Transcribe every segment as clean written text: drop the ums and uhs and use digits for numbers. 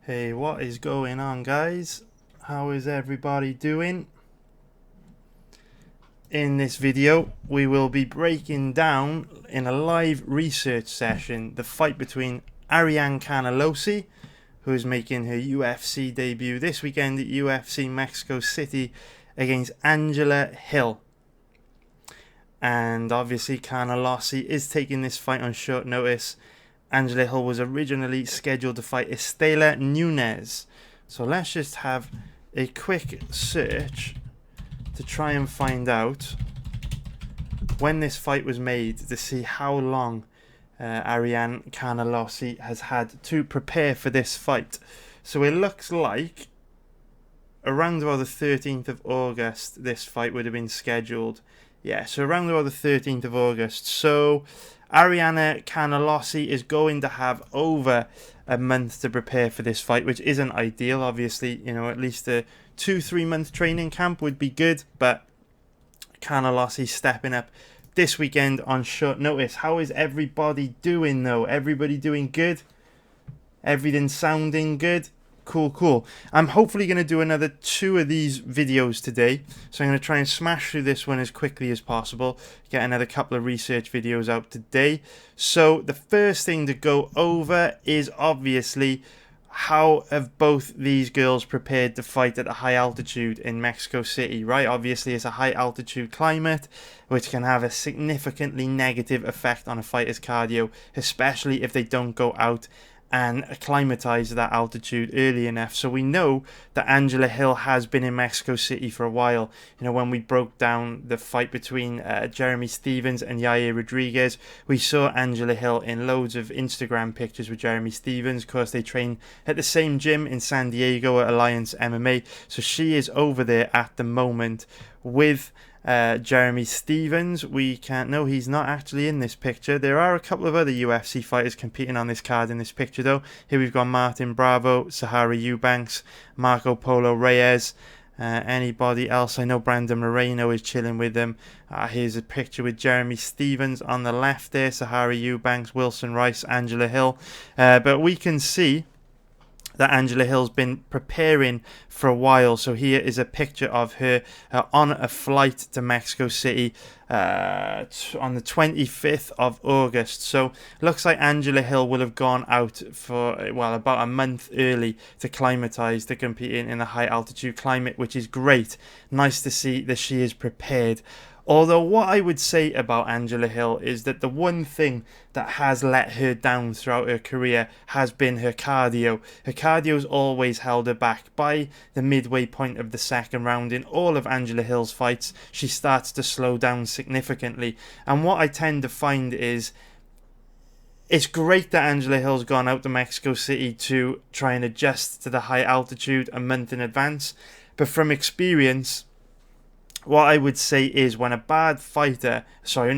Hey, what is going on, guys? How is everybody doing? In this video, we will be breaking down in a live research session the fight between Ariane Carnelossi, who is making her UFC debut this weekend at UFC Mexico City, against Angela Hill. And obviously, Carnelossi is taking this fight on short notice. Angela Hill was originally scheduled to fight Estela Nunes. So let's just have a quick search to try and find out when this fight was made, to see how long Ariane Carnelossi has had to prepare for this fight. So it looks like around about the 13th of August this fight would have been scheduled. Yeah, so around about the 13th of August. So Ariane Carnelossi is going to have over a month to prepare for this fight, which isn't ideal. Obviously, at least a 2-3 month training camp would be good, but Carnelossi stepping up this weekend on short notice. How is everybody doing, though? Everybody doing good? Everything sounding good? Cool. I'm hopefully going to do another 2 of these videos today, so I'm going to try and smash through this one as quickly as possible, get another couple of research videos out today. So the first thing to go over is obviously how have both these girls prepared to fight at a high altitude in Mexico City, right? Obviously it's a high altitude climate, which can have a significantly negative effect on a fighter's cardio, especially if they don't go out and acclimatize that altitude early enough. So we know that Angela Hill has been in Mexico City for a while. When we broke down the fight between Jeremy Stephens and Yair Rodriguez, we saw Angela Hill in loads of Instagram pictures with Jeremy Stephens. Of course, they train at the same gym in San Diego at Alliance MMA. So she is over there at the moment with Jeremy Stephens. We can't know, he's not actually in this picture. There are a couple of other UFC fighters competing on this card in this picture, though. Here we've got Martin Bravo, Sahara Eubanks, Marco Polo Reyes. Anybody else? I know Brandon Moreno is chilling with them. Here's a picture with Jeremy Stephens on the left there, Sahara Eubanks, Wilson Rice, Angela Hill. But we can see that Angela Hill's been preparing for a while. So here is a picture of her on a flight to Mexico City on the 25th of August. So looks like Angela Hill will have gone out for, about a month early to climatize to competing in a high altitude climate, which is great. Nice to see that she is prepared. Although what I would say about Angela Hill is that the one thing that has let her down throughout her career has been her cardio. Her cardio's always held her back. By the midway point of the second round in all of Angela Hill's fights, she starts to slow down significantly. And what I tend to find is it's great that Angela Hill's gone out to Mexico City to try and adjust to the high altitude a month in advance. But from experience, what I would say is when a fighter with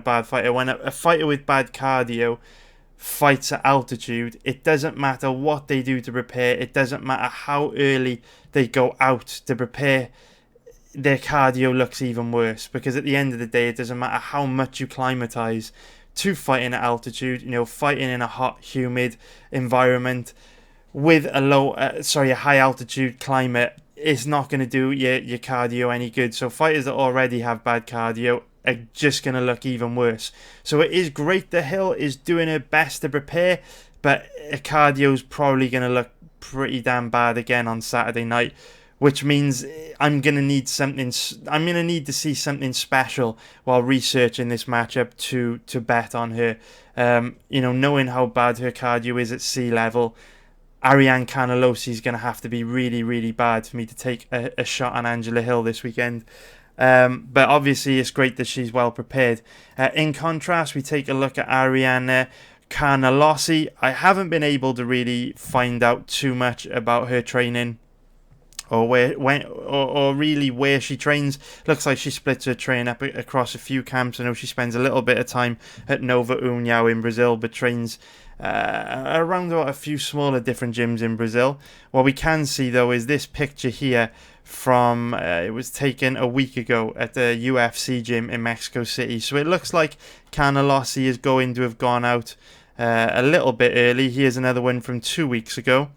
bad cardio fights at altitude, it doesn't matter what they do to prepare, it doesn't matter how early they go out to prepare, their cardio looks even worse, because at the end of the day, it doesn't matter how much you climatize to fighting at altitude, fighting in a hot, humid environment with a high altitude climate, it's not going to do your cardio any good. So fighters that already have bad cardio are just going to look even worse. So it is great that Hill is doing her best to prepare, but her cardio is probably going to look pretty damn bad again on Saturday night, which means I'm going to need to see something special while researching this matchup to bet on her. Knowing how bad her cardio is at sea level, Ariane Carnelossi is going to have to be really, really bad for me to take a shot on Angela Hill this weekend. But obviously, it's great that she's well prepared. In contrast, we take a look at Ariane Carnelossi. I haven't been able to really find out too much about her training or really where she trains. Looks like she splits her training up across a few camps. I know she spends a little bit of time at Nova União in Brazil, but trains around a few smaller different gyms in Brazil. What we can see, though, is this picture here from it was taken a week ago at the UFC gym in Mexico City. So it looks like Carnelossi is going to have gone out a little bit early. Here's another one from 2 weeks ago.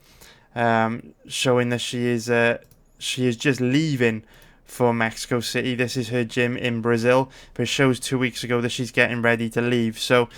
showing that she is just leaving for Mexico City. This is her gym in Brazil, but it shows 2 weeks ago that she's getting ready to leave. So,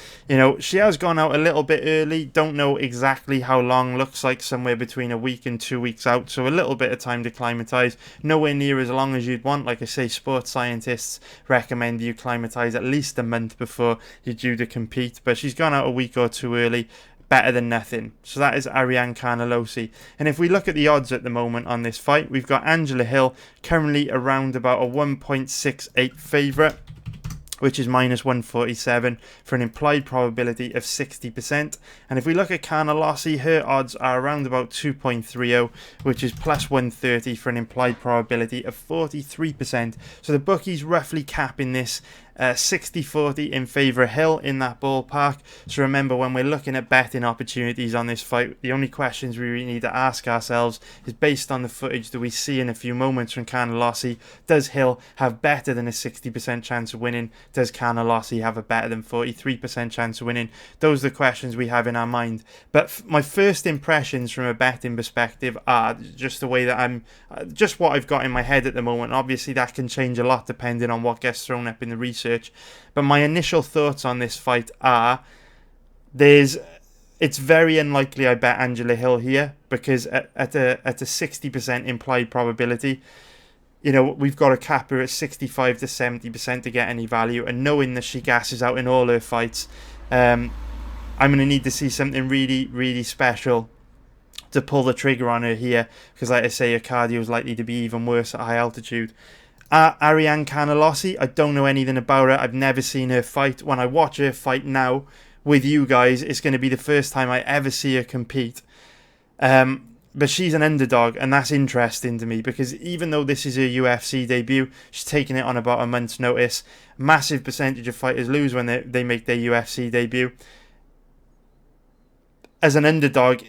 she has gone out a little bit early. Don't know exactly how long. Looks like somewhere between a week and 2 weeks out. So a little bit of time to climatize. Nowhere near as long as you'd want. Like I say, sports scientists recommend you climatize at least a month before you're due to compete. But she's gone out a week or two early. Better than nothing. So that is Ariane Carnelossi. And if we look at the odds at the moment on this fight, we've got Angela Hill currently around about a 1.68 favourite, which is minus 147 for an implied probability of 60%. And if we look at Carnelossi, her odds are around about 2.30, which is plus 130 for an implied probability of 43%. So the bookies roughly capping this 60-40 in favour of Hill in that ballpark. So remember, when we're looking at betting opportunities on this fight, the only questions we really need to ask ourselves is, based on the footage that we see in a few moments from Carnelossi, does Hill have better than a 60% chance of winning? Does Carnelossi have a better than 43% chance of winning? Those are the questions we have in our mind. But my first impressions from a betting perspective are just the way that just what I've got in my head at the moment. Obviously that can change a lot depending on what gets thrown up in the research. But my initial thoughts on this fight are, it's very unlikely I bet Angela Hill here, because at a 60% implied probability, we've got to cap her at 65 to 70% to get any value. And knowing that she gasses out in all her fights, I'm going to need to see something really, really special to pull the trigger on her here, because like I say, her cardio is likely to be even worse at high altitude. Ariane Carnelossi, I don't know anything about her. I've never seen her fight. When I watch her fight now with you guys, it's going to be the first time I ever see her compete. But she's an underdog, and that's interesting to me, because even though this is her UFC debut, she's taking it on about a month's notice. Massive percentage of fighters lose when they make their UFC debut. As an underdog,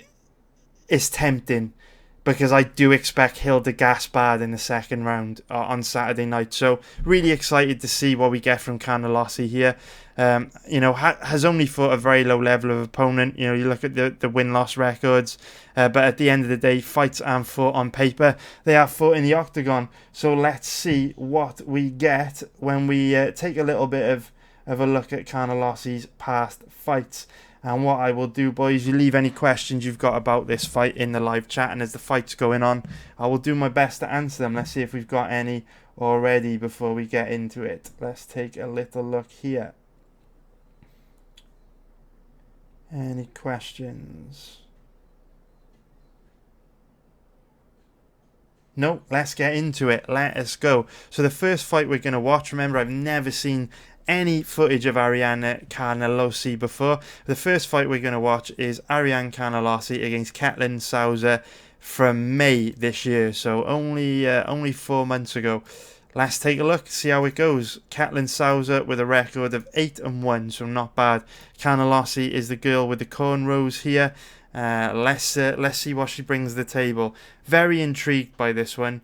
it's tempting, because I do expect Hill to gas bad in the second round on Saturday night. So really excited to see what we get from Carnelossi here. Has only fought a very low level of opponent. You look at the win-loss records, but at the end of the day, fights aren't fought on paper. They are fought in the octagon. So let's see what we get when we take a little bit of a look at Carnelossi's past fights. And what I will do, boys, you leave any questions you've got about this fight in the live chat, and as the fight's going on, I will do my best to answer them. Let's see if we've got any already before we get into it. Let's take a little look here. Any questions? No, let's get into it. Let us go. So the first fight we're going to watch, remember, I've never seen any footage of Ariane Carnelossi before. The first fight we're going to watch is Ariane Carnelossi against Katlyn Souza from May this year, so only 4 months ago. Let's take a look, see how it goes. Katlyn Souza with a record of 8-1, so not bad. Carnelossi is the girl with the cornrows here. Let's see what she brings to the table. Very intrigued by this one.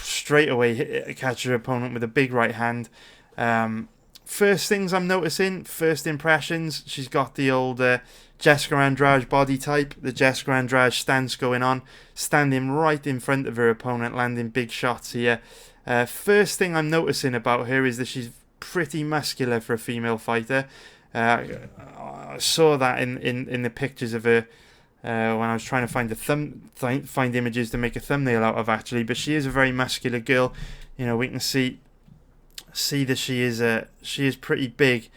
Straight away catch her opponent with a big right hand. First things I'm noticing, first impressions, she's got the old Jessica Andrade body type, the Jessica Andrade stance going on, standing right in front of her opponent, landing big shots here. First thing I'm noticing about her is that she's pretty muscular for a female fighter. I saw that in the pictures of her when I was trying to find images to make a thumbnail out of, actually. But she is a very muscular girl. We can see that she is pretty big,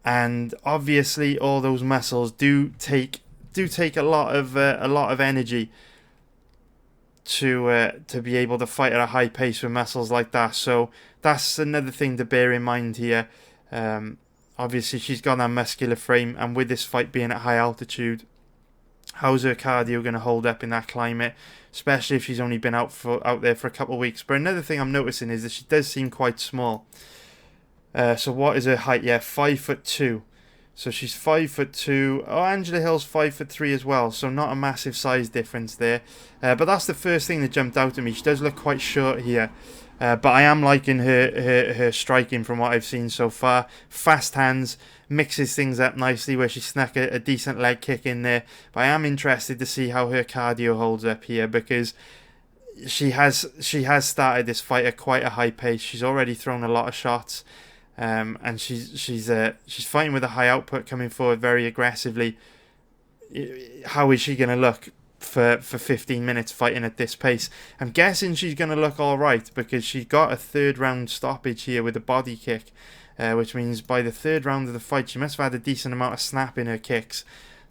and obviously all those muscles do take a lot of energy to be able to fight at a high pace with muscles like that. So that's another thing to bear in mind here. Obviously she's got that muscular frame, and with this fight being at high altitude, how's her cardio going to hold up in that climate, especially if she's only been out there for a couple of weeks. But another thing I'm noticing is that she does seem quite small. So what is her height? Yeah, 5'2". So she's 5'2". Oh, Angela Hill's 5'3" as well, so not a massive size difference there. But that's the first thing that jumped out at me. She does look quite short here. But I am liking her striking from what I've seen so far. Fast hands, mixes things up nicely where she snuck a decent leg kick in there. But I am interested to see how her cardio holds up here, because she has started this fight at quite a high pace. She's already thrown a lot of shots, and she's fighting with a high output, coming forward very aggressively. How is she going to look for 15 minutes fighting at this pace? I'm guessing she's going to look all right, because she got a third round stoppage here with a body kick, which means by the third round of the fight she must have had a decent amount of snap in her kicks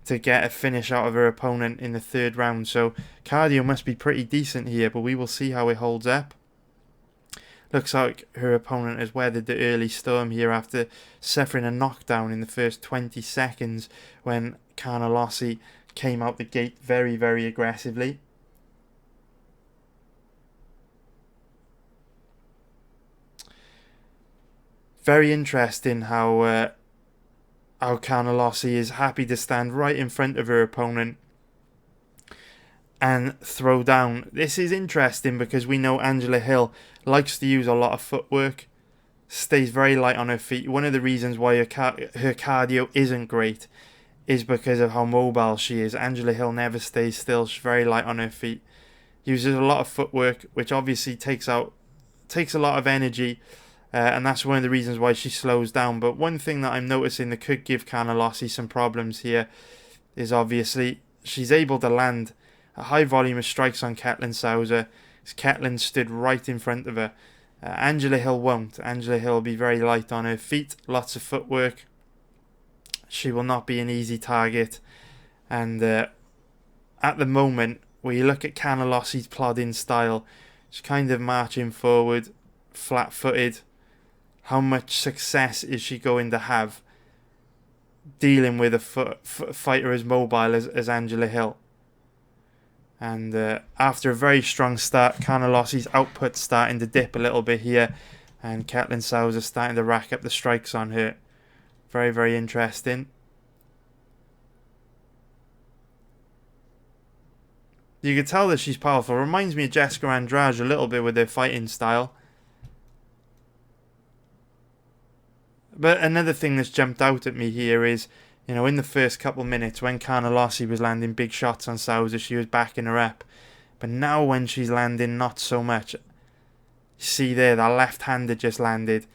to get a finish out of her opponent in the third round. So cardio must be pretty decent here, but we will see how it holds up. Looks like her opponent has weathered the early storm here after suffering a knockdown in the first 20 seconds when Carnelossi came out the gate very, very aggressively. Very interesting how Carnelossi is happy to stand right in front of her opponent and throw down. This is interesting because we know Angela Hill likes to use a lot of footwork, stays very light on her feet. One of the reasons why her cardio isn't great is because of how mobile she is. Angela Hill never stays still. She's very light on her feet. Uses a lot of footwork, which obviously takes a lot of energy, and that's one of the reasons why she slows down. But one thing that I'm noticing that could give Carnelossi some problems here is obviously she's able to land a high volume of strikes on Ketlin Souza. Ketlin stood right in front of her. Angela Hill won't. Angela Hill will be very light on her feet, lots of footwork. She will not be an easy target. And at the moment, when you look at Carnelossi's plodding style, she's kind of marching forward, flat-footed. How much success is she going to have dealing with a fighter as mobile as Angela Hill? And after a very strong start, Carnelossi's output starting to dip a little bit here, and Ketlin Souza starting to rack up the strikes on her. Very, very interesting. You can tell that she's powerful. Reminds me of Jessica Andrade a little bit with her fighting style. But another thing that's jumped out at me here is, you know, in the first couple minutes when Carnelossi was landing big shots on Souza, she was backing her up. But now when she's landing not so much, you see there, that left-hander just landed.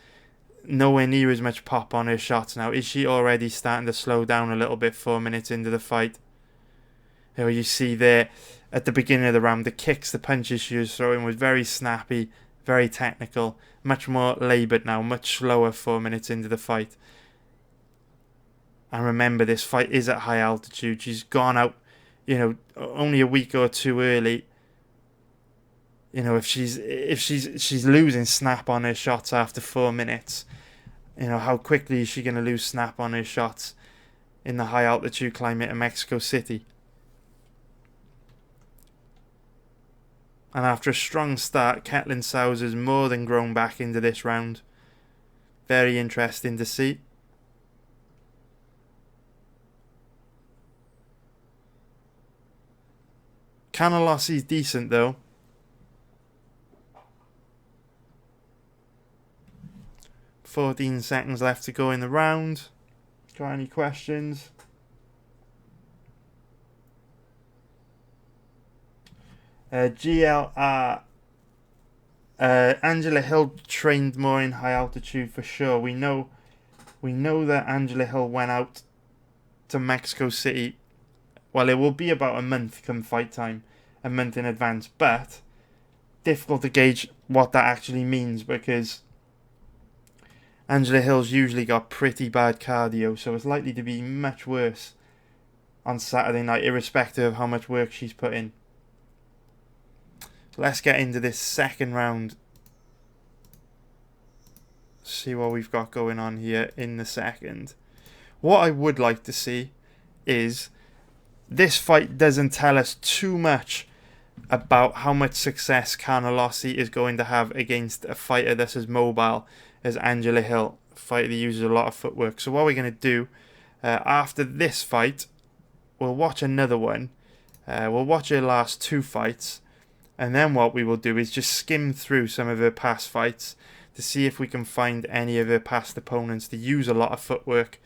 Nowhere near as much pop on her shots now. Is she already starting to slow down a little bit 4 minutes into the fight? You see there, at the beginning of the round, the kicks, the punches she was throwing was very snappy, very technical, much more laboured now, much slower 4 minutes into the fight. And remember, this fight is at high altitude. She's gone out, you know, only a week or two early. You know, if she's losing snap on her shots after 4 minutes, you know, how quickly is she going to lose snap on her shots in the high altitude climate of Mexico City? And after a strong start, Ketlin Souza's more than grown back into this round. Very interesting to see. Carnelossi's decent though. "14 seconds left to go in the round. Got any questions?" GLR. Angela Hill trained more in high altitude for sure. We know that Angela Hill went out to Mexico City. Well, it will be about a month come fight time, a month in advance, but difficult to gauge what that actually means because Angela Hill's usually got pretty bad cardio, so it's likely to be much worse on Saturday night, irrespective of how much work she's put in. So let's get into this second round. See what we've got going on here in the second. What I would like to see is this fight doesn't tell us too much about how much success Carnelossi is going to have against a fighter that's as mobile as Angela Hill, a fighter that uses a lot of footwork. So what we're going to do after this fight, we'll watch another one. We'll watch her last two fights, And then what we will do is just skim through some of her past fights to see if we can find any of her past opponents to use a lot of footwork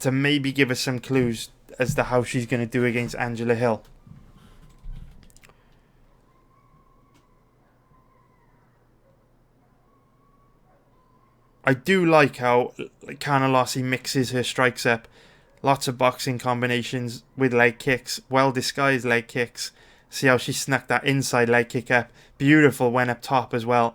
to maybe give us some clues as to how she's going to do against Angela Hill. I do like how Carnelossi mixes her strikes up. Lots of boxing combinations with leg kicks, well disguised leg kicks. See how she snuck that inside leg kick up. Beautiful when up top as well.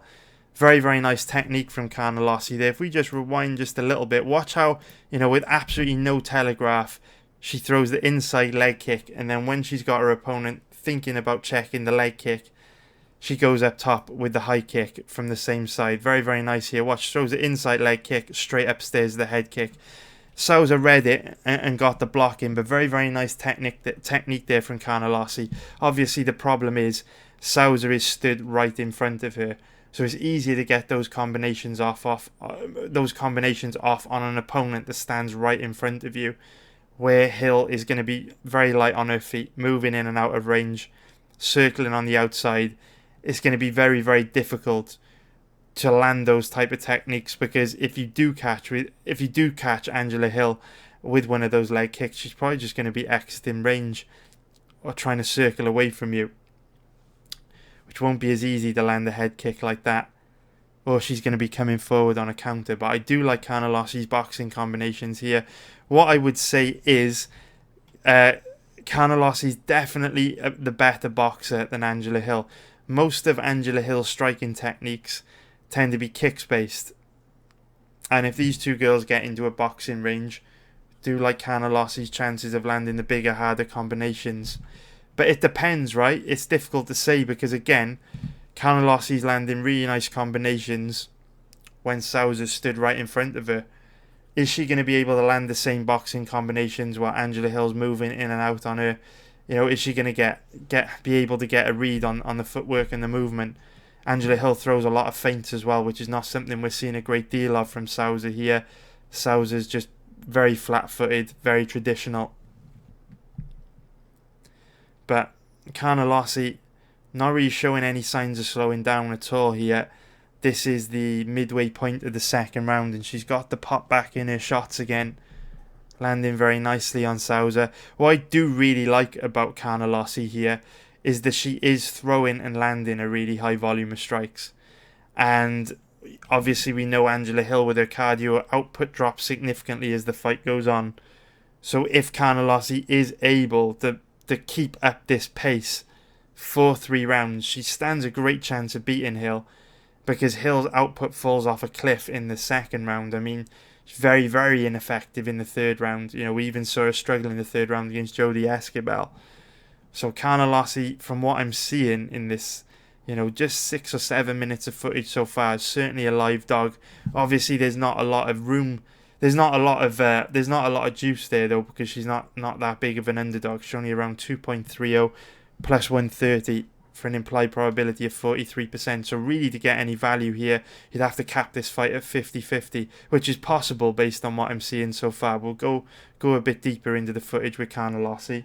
Very, very nice technique from Carnelossi there. If we just rewind just a little bit, watch how, with absolutely no telegraph, she throws the inside leg kick. And then when she's got her opponent thinking about checking the leg kick, she goes up top with the high kick from the same side. Very, very nice here. Watch, throws the inside leg kick straight upstairs, the head kick. Souza read it and got the block in, but very, very nice technique there from Carnelossi. Obviously, the problem is Souza is stood right in front of her, so it's easier to get those combinations off on an opponent that stands right in front of you, where Hill is going to be very light on her feet, moving in and out of range, circling on the outside. It's going to be very, very difficult to land those type of techniques, because if you do catch Angela Hill with one of those leg kicks, she's probably just going to be exiting range or trying to circle away from you, which won't be as easy to land a head kick like that, or she's going to be coming forward on a counter. But I do like Carnelossi's boxing combinations here. What I would say is Carnelossi's definitely the better boxer than Angela Hill. Most of Angela Hill's striking techniques tend to be kicks based, and if these two girls get into a boxing range, do like Carnelossi's chances of landing the bigger, harder combinations. But it depends, right? It's difficult to say, because again, Carnelossi's landing really nice combinations when Souza stood right in front of her. Is she going to be able to land the same boxing combinations while Angela Hill's moving in and out on her? Is she going to be able to get a read on the footwork and the movement? Angela Hill throws a lot of feints as well, which is not something we're seeing a great deal of from Souza here. Souza's just very flat-footed, very traditional. But Carnelossi not really showing any signs of slowing down at all here. This is the midway point of the second round, and she's got the pop back in her shots again, landing very nicely on Souza. What I do really like about Carnelossi here is that she is throwing and landing a really high volume of strikes. And obviously we know Angela Hill, with her cardio output, drops significantly as the fight goes on. So if Carnelossi is able to keep up this pace for 3 rounds, she stands a great chance of beating Hill, because Hill's output falls off a cliff in the second round. I mean, she's very, very ineffective in the third round. We even saw her struggle in the third round against Jodie Esquibel. So Carnelossi, from what I'm seeing in this, just 6 or 7 minutes of footage so far, is certainly a live dog. Obviously, there's not a lot of room. There's not a lot of juice there though, because she's not that big of an underdog. She's only around 2.30 plus 130 for an implied probability of 43%. So really, to get any value here, you'd have to cap this fight at 50-50, which is possible based on what I'm seeing so far. We'll go a bit deeper into the footage with Carnelossi.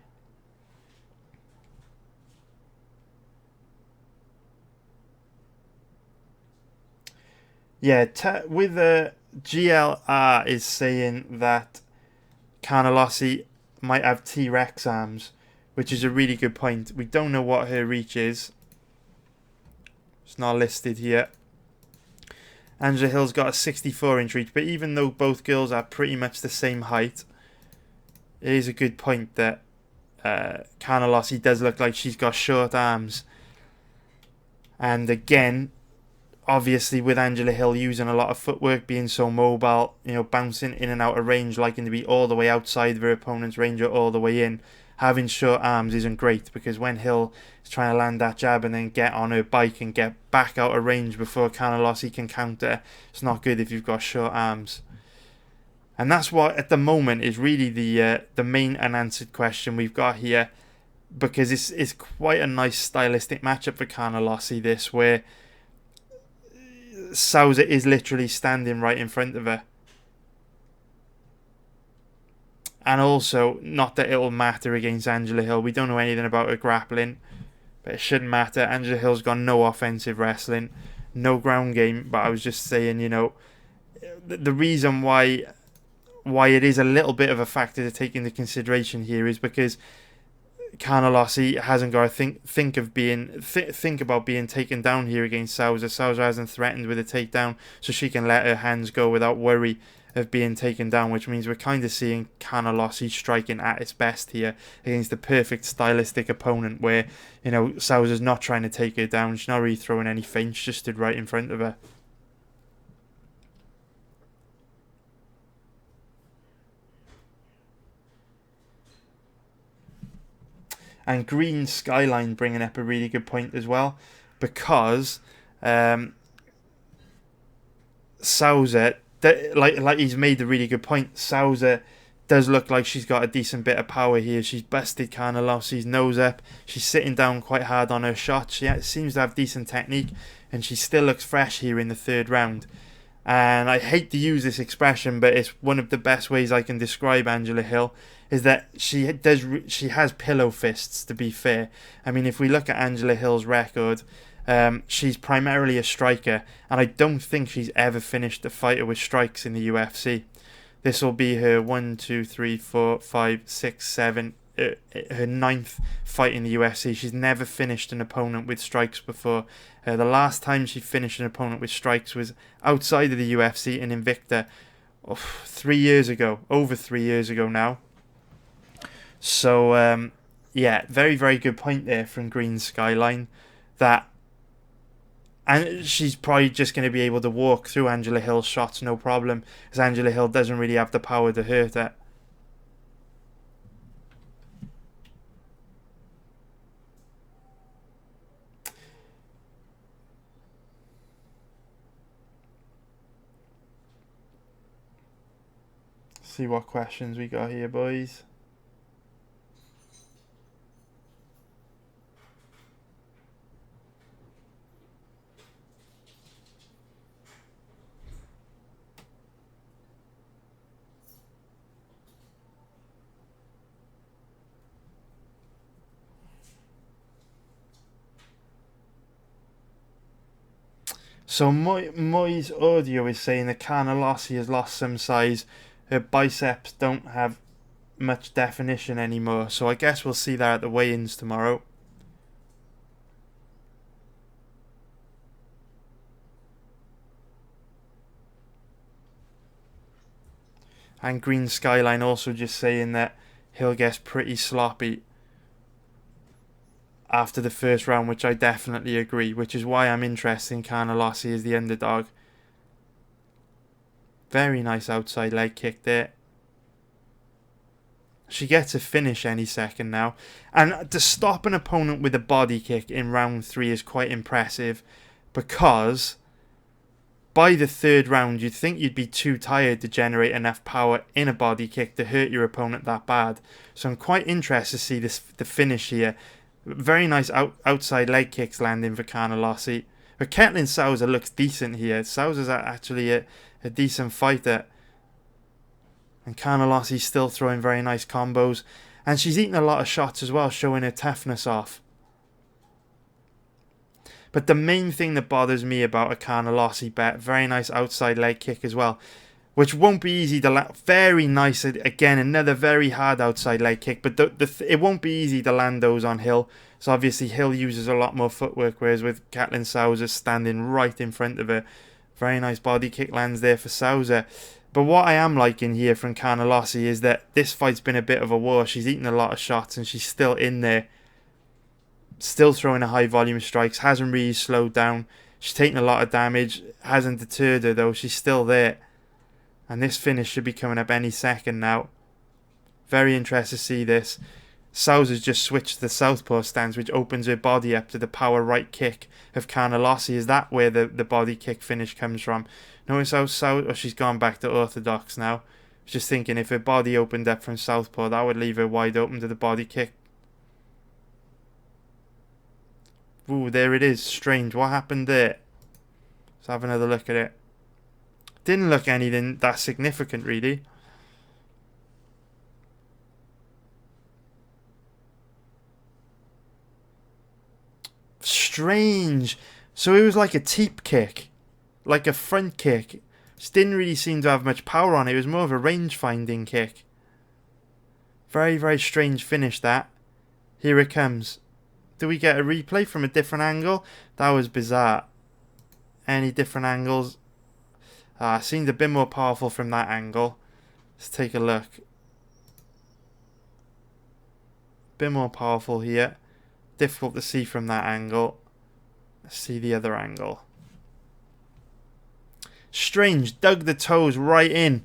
Yeah, with GLR is saying that Carnelossi might have T-Rex arms, which is a really good point. We don't know what her reach is. It's not listed here. Angela Hill's got a 64-inch reach, but even though both girls are pretty much the same height, it is a good point that Carnelossi does look like she's got short arms. And again, obviously with Angela Hill using a lot of footwork, being so mobile, bouncing in and out of range, liking to be all the way outside of her opponent's range or all the way in, having short arms isn't great, because when Hill is trying to land that jab and then get on her bike and get back out of range before Carnelossi can counter, it's not good if you've got short arms. And that's what at the moment is really the main unanswered question we've got here, because it's quite a nice stylistic matchup for Carnelossi, this, where Souza is literally standing right in front of her. And also, not that it'll matter against Angela Hill. We don't know anything about her grappling. But it shouldn't matter. Angela Hill's got no offensive wrestling, no ground game. But I was just saying, the reason why it is a little bit of a factor to take into consideration here is because Carnelossi hasn't got to think about being taken down here against Sousa. Sousa hasn't threatened with a takedown, so she can let her hands go without worry of being taken down, which means we're kind of seeing Carnelossi striking at its best here against the perfect stylistic opponent where, Sousa's not trying to take her down. She's not really throwing any feints, she just stood right in front of her. And Green Skyline bringing up a really good point as well, because Sousa, like he's made the really good point, Sousa does look like she's got a decent bit of power here. She's busted Carnelossi's nose up. She's sitting down quite hard on her shot. She seems to have decent technique, and she still looks fresh here in the third round. And I hate to use this expression, but it's one of the best ways I can describe Angela Hill, is that she has pillow fists, to be fair. I mean, if we look at Angela Hill's record, she's primarily a striker, and I don't think she's ever finished a fighter with strikes in the UFC. This will be her 1, 2, 3, 4, 5, 6, 7, her ninth fight in the UFC. She's never finished an opponent with strikes before. The last time she finished an opponent with strikes was outside of the UFC in Invicta 3 years ago, over 3 years ago now. So, very, very good point there from Green Skyline. And she's probably just going to be able to walk through Angela Hill's shots, no problem, as Angela Hill doesn't really have the power to hurt her. See what questions we got here, boys. So Moy's audio is saying that Carnelossi has lost some size. Her biceps don't have much definition anymore. So I guess we'll see that at the weigh-ins tomorrow. And Green Skyline also just saying that Hill gets pretty sloppy after the first round, which I definitely agree, which is why I'm interested in Carnelossi as the underdog. Very nice outside leg kick there. She gets a finish any second now. And to stop an opponent with a body kick in round 3 is quite impressive, because by the third round you'd think you'd be too tired to generate enough power in a body kick to hurt your opponent that bad. So I'm quite interested to see the finish here. Very nice outside leg kicks landing for Carnelossi. But Ketlin Sousa looks decent here. Sousa's actually a decent fighter. And Carnelossi's still throwing very nice combos. And she's eating a lot of shots as well, showing her toughness off. But the main thing that bothers me about a Carnelossi bet, very nice outside leg kick as well, which won't be easy to land. Very nice, again, another very hard outside leg kick, but it won't be easy to land those on Hill. So obviously Hill uses a lot more footwork, whereas with Ketlin Sousa standing right in front of her, very nice body kick lands there for Sousa. But what I am liking here from Carnelossi is that this fight's been a bit of a war. She's eaten a lot of shots and she's still in there, still throwing a high volume of strikes, hasn't really slowed down. She's taken a lot of damage, hasn't deterred her though, she's still there. And this finish should be coming up any second now. Very interested to see this. Sousa's just switched to the southpaw stance, which opens her body up to the power right kick of Carnelossi. Is that where the body kick finish comes from? Notice how she's gone back to orthodox now. Just thinking, if her body opened up from southpaw, that would leave her wide open to the body kick. Ooh, there it is. Strange. What happened there? Let's have another look at it. Didn't look anything that significant, really. strange. So it was like a teep kick, like a front kick. Just didn't really seem to have much power on it. It was more of a range-finding kick. Very, very strange finish, that. Here it comes. Do we get a replay from a different angle? That was bizarre. Any different angles? Seemed a bit more powerful from that angle. Let's take a look. Bit more powerful here. Difficult to see from that angle. Let's see the other angle. Strange. Dug the toes right in.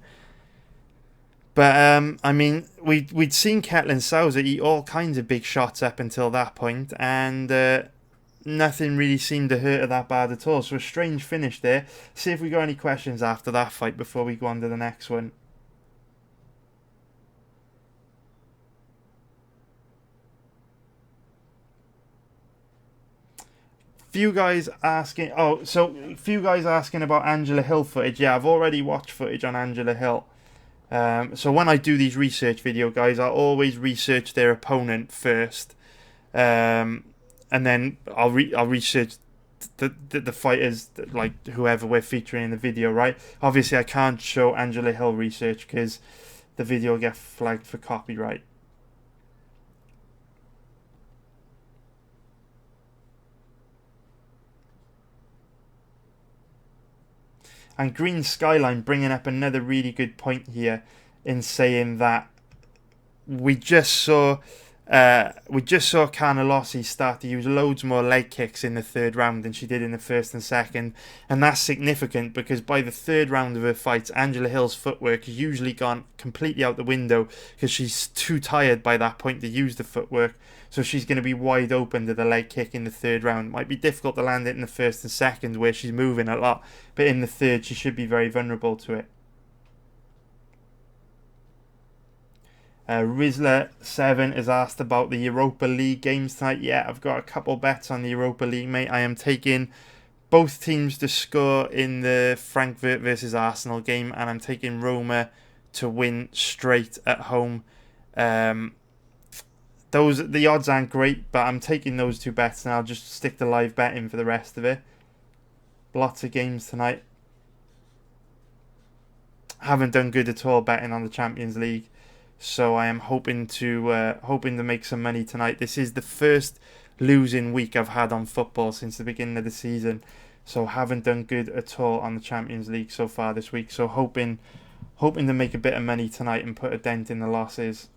But, I mean, we'd seen Ketlin Souza eat all kinds of big shots up until that point, and nothing really seemed to hurt her that bad at all. So a strange finish there. See if we got any questions after that fight before we go on to the next one. Few guys asking about Angela Hill footage. Yeah, I've already watched footage on Angela Hill. So when I do these research video, guys, I always research their opponent first, and then I'll research the fighters, like whoever we're featuring in the video, right? Obviously, I can't show Angela Hill research because the video will get flagged for copyright. And Green Skyline bringing up another really good point here in saying that we just saw Carnelossi start to use loads more leg kicks in the third round than she did in the first and second, and that's significant because by the third round of her fights, Angela Hill's footwork has usually gone completely out the window because she's too tired by that point to use the footwork. So she's going to be wide open to the leg kick in the third round. Might be difficult to land it in the first and second where she's moving a lot, but in the third she should be very vulnerable to it. Rizla7 is asked about the Europa League games tonight. Yeah, I've got a couple bets on the Europa League, mate. I am taking both teams to score in the Frankfurt versus Arsenal game, and I'm taking Roma to win straight at home. The odds aren't great, but I'm taking those two bets, and I'll just stick to live betting for the rest of it. Lots of games tonight. Haven't done good at all betting on the Champions League. So I am hoping to make some money tonight. This is the first losing week I've had on football since the beginning of the season. So haven't done good at all on the Champions League so far this week. So hoping to make a bit of money tonight and put a dent in the losses.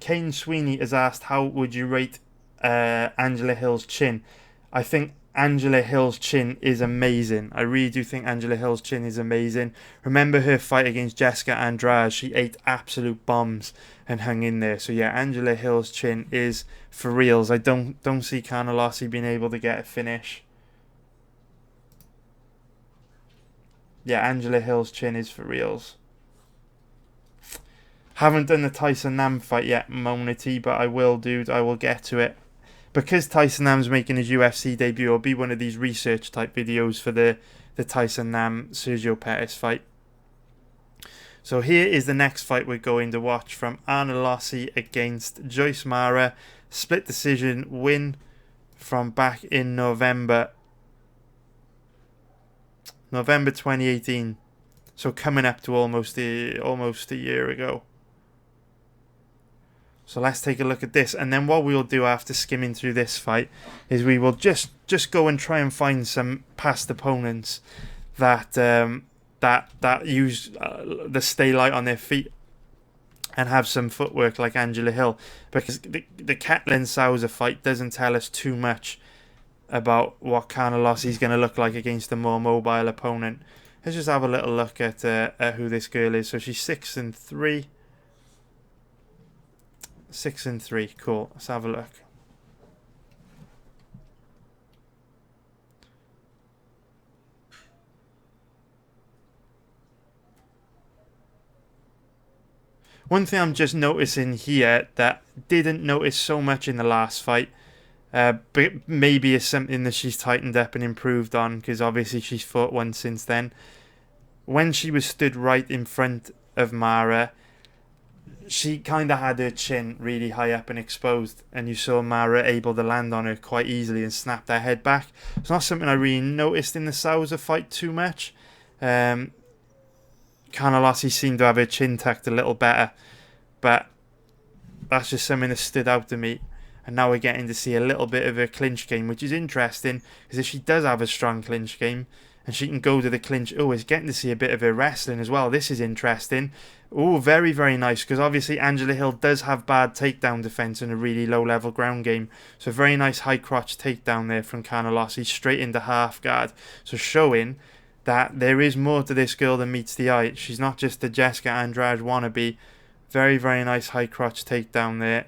Kane Sweeney has asked, how would you rate Angela Hill's chin? I think Angela Hill's chin is amazing. I really do think Angela Hill's chin is amazing. Remember her fight against Jessica Andrade? She ate absolute bombs and hung in there. So yeah, Angela Hill's chin is for reals. I don't see Carnelossi being able to get a finish. Yeah, Angela Hill's chin is for reals. Haven't done the Tyson Nam fight yet, Monity, but I will, dude. I will get to it. Because Tyson Nam's making his UFC debut, it'll be one of these research type videos for the Tyson Nam Sergio Pettis fight. So here is the next fight we're going to watch from Carnelossi against Joyce Mara. Split decision win from back in November 2018. So coming up to almost a year ago. So let's take a look at this, and then what we'll do after skimming through this fight is we will just go and try and find some past opponents that use the stay light on their feet and have some footwork like Angela Hill, because the Ketlin Souza fight doesn't tell us too much about what Carnelossi is going to look like against a more mobile opponent. Let's just have a little look at who this girl is. So she's 6-3. 6-3, cool. Let's have a look. One thing I'm just noticing here that didn't notice so much in the last fight, but maybe is something that she's tightened up and improved on, because obviously she's fought one since then. When she was stood right in front of Mara, she kind of had her chin really high up and exposed, and you saw Mara able to land on her quite easily and snap her head back. It's not something I really noticed in the Sousa fight too much. Carnelossi seemed to have her chin tucked a little better, but that's just something that stood out to me. And now we're getting to see a little bit of her clinch game, which is interesting, because if she does have a strong clinch game and she can go to the clinch, it's getting to see a bit of her wrestling as well. This is interesting. Very, very nice, because obviously Angela Hill does have bad takedown defense and a really low level ground game. So very nice high crotch takedown there from Carnelossi, straight into half guard. So showing that there is more to this girl than meets the eye. She's not just the Jessica Andrade wannabe. Very, very nice high crotch takedown there.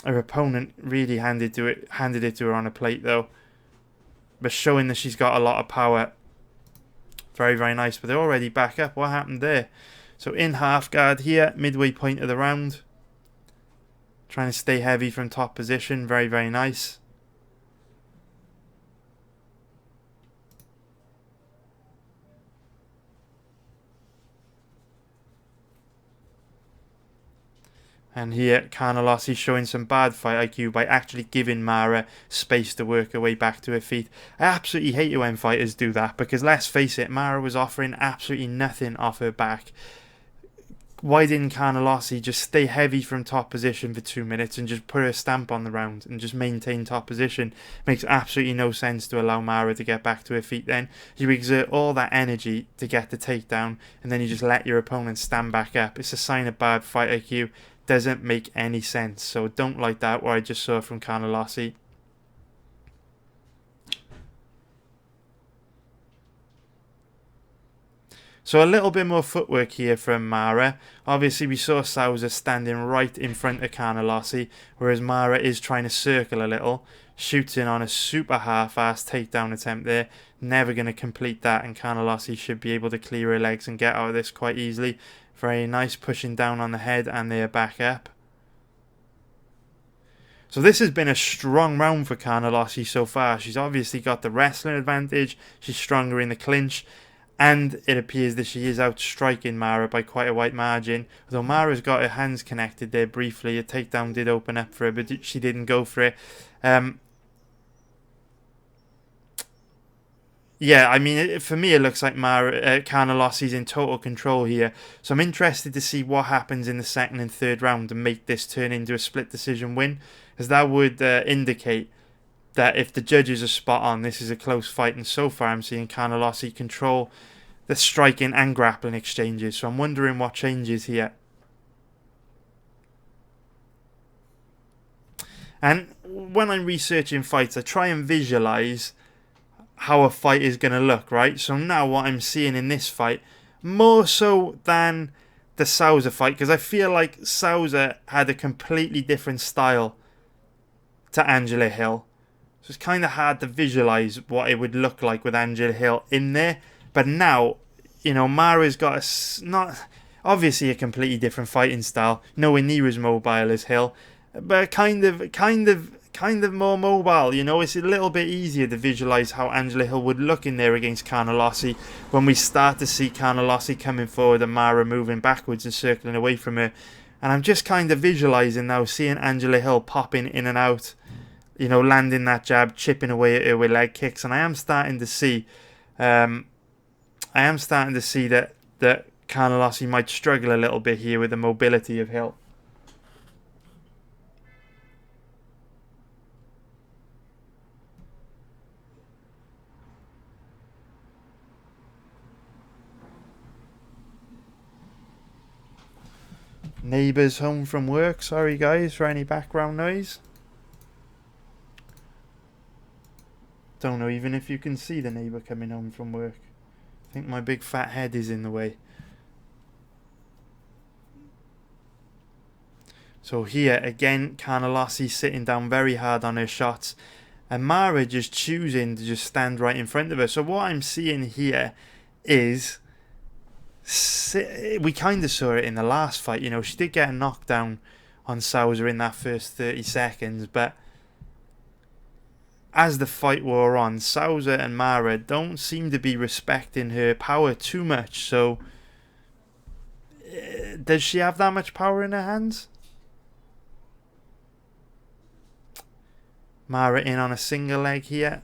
Her opponent really handed it to her on a plate though, but showing that she's got a lot of power. Very, very nice. But they're already back up. What happened there? So in half guard here, midway point of the round, trying to stay heavy from top position. Very, very nice. And here, Carnelossi showing some bad fight IQ by actually giving Mara space to work her way back to her feet. I absolutely hate it when fighters do that, because let's face it, Mara was offering absolutely nothing off her back. Why didn't Carnelossi just stay heavy from top position for 2 minutes and just put her stamp on the round and just maintain top position? Makes absolutely no sense to allow Mara to get back to her feet then. You exert all that energy to get the takedown and then you just let your opponent stand back up. It's a sign of bad fight IQ. Doesn't make any sense. So don't like that, what I just saw from Carnelossi. So a little bit more footwork here from Mara. Obviously we saw Sousa standing right in front of Carnelossi, whereas Mara is trying to circle a little. Shoots in on a super half-assed takedown attempt there. Never going to complete that, and Carnelossi should be able to clear her legs and get out of this quite easily. Very nice, pushing down on the head, and they're back up. So this has been a strong round for Carnelossi so far. She's obviously got the wrestling advantage. She's stronger in the clinch. And it appears that she is outstriking Mara by quite a wide margin. Although Mara's got her hands connected there briefly. A takedown did open up for her, but she didn't go for it. Yeah, I mean, for me, it looks like Carnelossi's in total control here. So I'm interested to see what happens in the second and third round and make this turn into a split decision win. As that would indicate that if the judges are spot on, this is a close fight. And so far, I'm seeing Carnelossi control the striking and grappling exchanges. So I'm wondering what changes here. And when I'm researching fights, I try and visualize how a fight is going to look, right? So now what I'm seeing in this fight, more so than the Sousa fight, because I feel like Sousa had a completely different style to Angela Hill. So it's kind of hard to visualize what it would look like with Angela Hill in there. But now, you know, Mara's got not obviously a completely different fighting style, nowhere near as mobile as Hill, but kind of more mobile. You know, it's a little bit easier to visualize how Angela Hill would look in there against Carnelossi when we start to see Carnelossi coming forward and Mara moving backwards and circling away from her. And I'm just kind of visualizing now seeing Angela Hill popping in and out, you know, landing that jab, chipping away at her with leg kicks. And I am starting to see that Carnelossi might struggle a little bit here with the mobility of Hill. Neighbours home from work. Sorry guys for any background noise. Don't know even if you can see the neighbour coming home from work. I think my big fat head is in the way. So here again, Carnelossi sitting down very hard on her shots, and Mara just choosing to just stand right in front of her. So what I'm seeing here is We kind of saw it in the last fight. You know, she did get a knockdown on Sousa in that first 30 seconds, but as the fight wore on, Sousa and Mara don't seem to be respecting her power too much. So, does she have that much power in her hands? Mara in on a single leg here,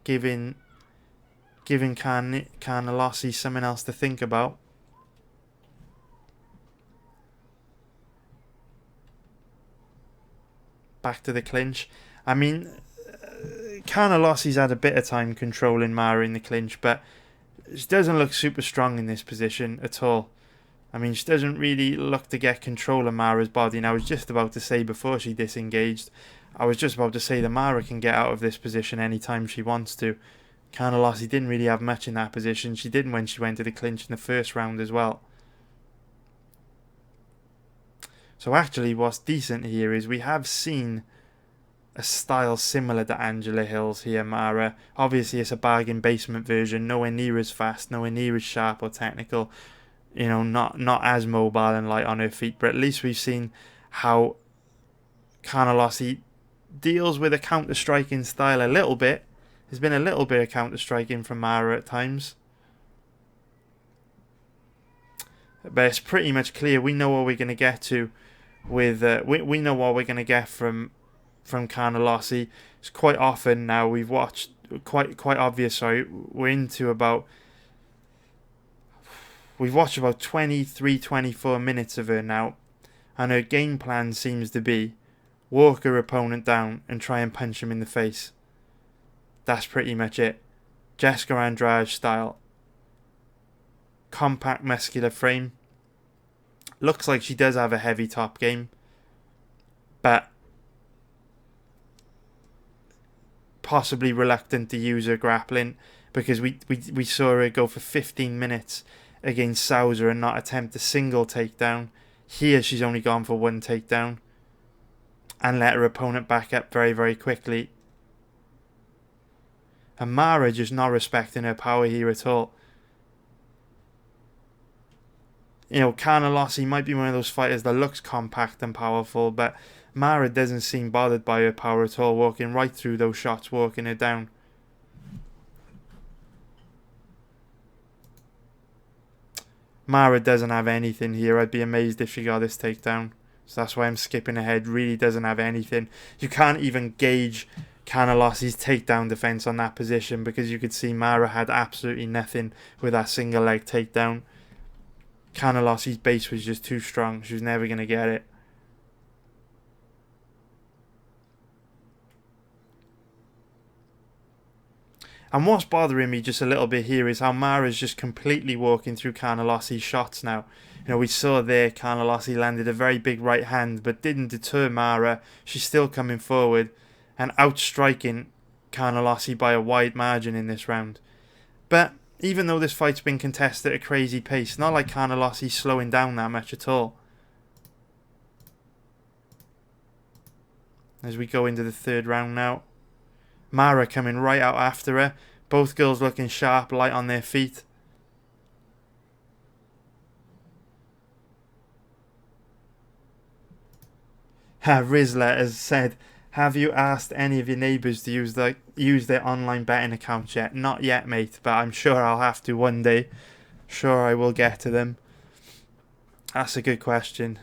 giving Carnelossi something else to think about. Back to the clinch. I mean, Carnelossi's had a bit of time controlling Mara in the clinch, but she doesn't look super strong in this position at all. I mean, she doesn't really look to get control of Mara's body. And I was just about to say before she disengaged, I was just about to say that Mara can get out of this position anytime she wants to. Carnelossi didn't really have much in that position. She didn't when she went to the clinch in the first round as well. So actually what's decent here is we have seen a style similar to Angela Hill's here, Mara. Obviously it's a bargain basement version, nowhere near as fast, nowhere near as sharp or technical. You know, not as mobile and light on her feet, but at least we've seen how Carnelossi deals with a counter-striking style a little bit. There's been a little bit of counter-striking from Mara at times. But it's pretty much clear. We know what we're going to get to with... we know what we're going to get from Carnelossi. It's quite often now we've watched... Quite obvious, sorry. We're into about... We've watched about 23, 24 minutes of her now. And her game plan seems to be walk her opponent down and try and punch him in the face. That's pretty much it. Jessica Andrade style. Compact muscular frame. Looks like she does have a heavy top game. But possibly reluctant to use her grappling. Because we saw her go for 15 minutes against Sousa and not attempt a single takedown. Here she's only gone for one takedown. And let her opponent back up very, very quickly. And Mara just not respecting her power here at all. You know, Carnelossi might be one of those fighters that looks compact and powerful, but Mara doesn't seem bothered by her power at all, walking right through those shots, walking her down. Mara doesn't have anything here. I'd be amazed if she got this takedown. So that's why I'm skipping ahead. Really doesn't have anything. You can't even gauge Carnelossi's takedown defense on that position because you could see Mara had absolutely nothing with that single leg takedown. Carnelossi's base was just too strong. She was never going to get it. And what's bothering me just a little bit here is how Mara's just completely walking through Carnelossi's shots now. You know, we saw there Carnelossi landed a very big right hand, but didn't deter Mara. She's still coming forward and outstriking Carnelossi by a wide margin in this round. But even though this fight's been contested at a crazy pace, not like Carnelossi's slowing down that much at all. As we go into the third round now. Mara coming right out after her. Both girls looking sharp, light on their feet. Rizla has said, have you asked any of your neighbours to use their online betting accounts yet? Not yet, mate, but I'm sure I'll have to one day. Sure, I will get to them. That's a good question.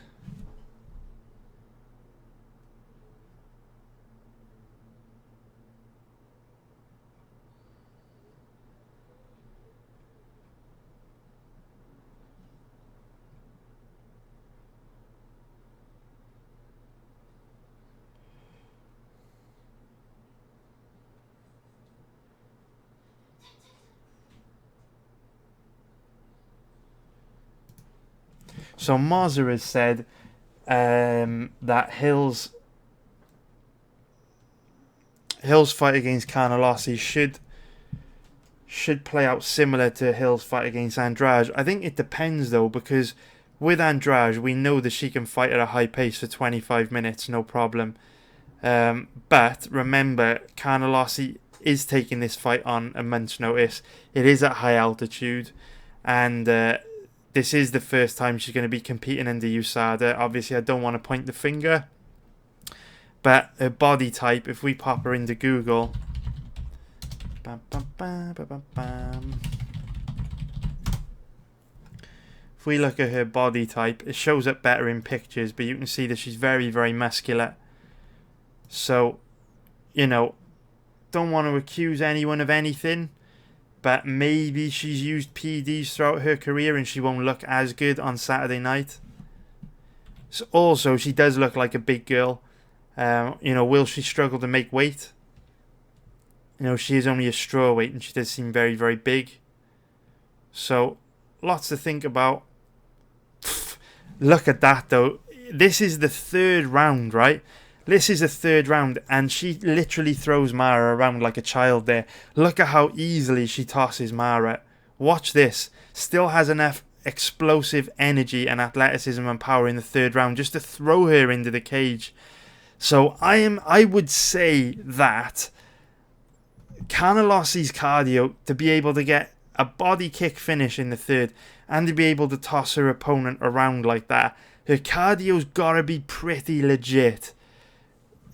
So Mozer has said that Hill's fight against Carnelossi should play out similar to Hill's fight against Andrade. I think it depends though, because with Andrade we know that she can fight at a high pace for 25 minutes, no problem. But remember, Carnelossi is taking this fight on a month's notice. It is at high altitude, and this is the first time she's going to be competing under USADA. Obviously, I don't want to point the finger, but her body type, if we pop her into Google, bam, bam, bam, bam, bam, bam. If we look at her body type, it shows up better in pictures, but you can see that she's very, very muscular. So, you know, don't want to accuse anyone of anything, but maybe she's used PEDs throughout her career and she won't look as good on Saturday night. So also, she does look like a big girl. You know, will she struggle to make weight? You know, she is only a straw weight and she does seem very, very big. So, lots to think about. Look at that, though. This is the third round, right? This is the third round, and she literally throws Mara around like a child there. Look at how easily she tosses Mara. Watch this. Still has enough explosive energy and athleticism and power in the third round just to throw her into the cage. So I would say that Carnelossi's cardio, to be able to get a body kick finish in the third and to be able to toss her opponent around like that, her cardio's got to be pretty legit.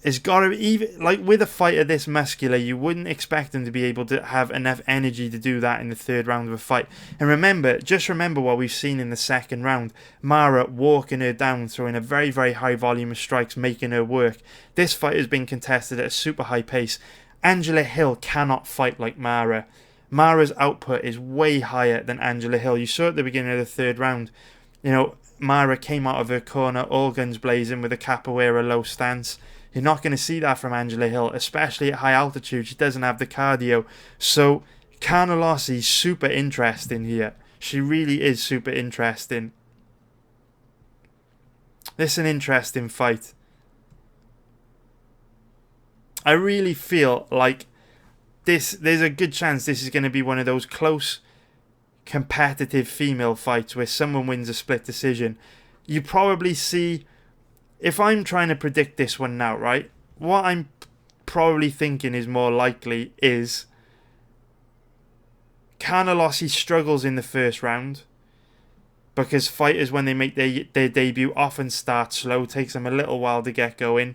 It's got to be, even like with a fighter this muscular, you wouldn't expect him to be able to have enough energy to do that in the third round of a fight. And remember, just remember what we've seen in the second round. Mara walking her down, throwing a very, very high volume of strikes, making her work. This fight has been contested at a super high pace. Angela Hill cannot fight like Mara. Mara's output is way higher than Angela Hill. You saw at the beginning of the third round, you know, Mara came out of her corner all guns blazing with a capoeira low stance. You're not going to see that from Angela Hill, especially at high altitude. She doesn't have the cardio. So, Carnelossi's super interesting here. She really is super interesting. This is an interesting fight. I really feel like there's a good chance this is going to be one of those close, competitive female fights where someone wins a split decision. You probably see... If I'm trying to predict this one now, right, what I'm probably thinking is more likely is Carnelossi struggles in the first round because fighters, when they make their debut, often start slow, takes them a little while to get going.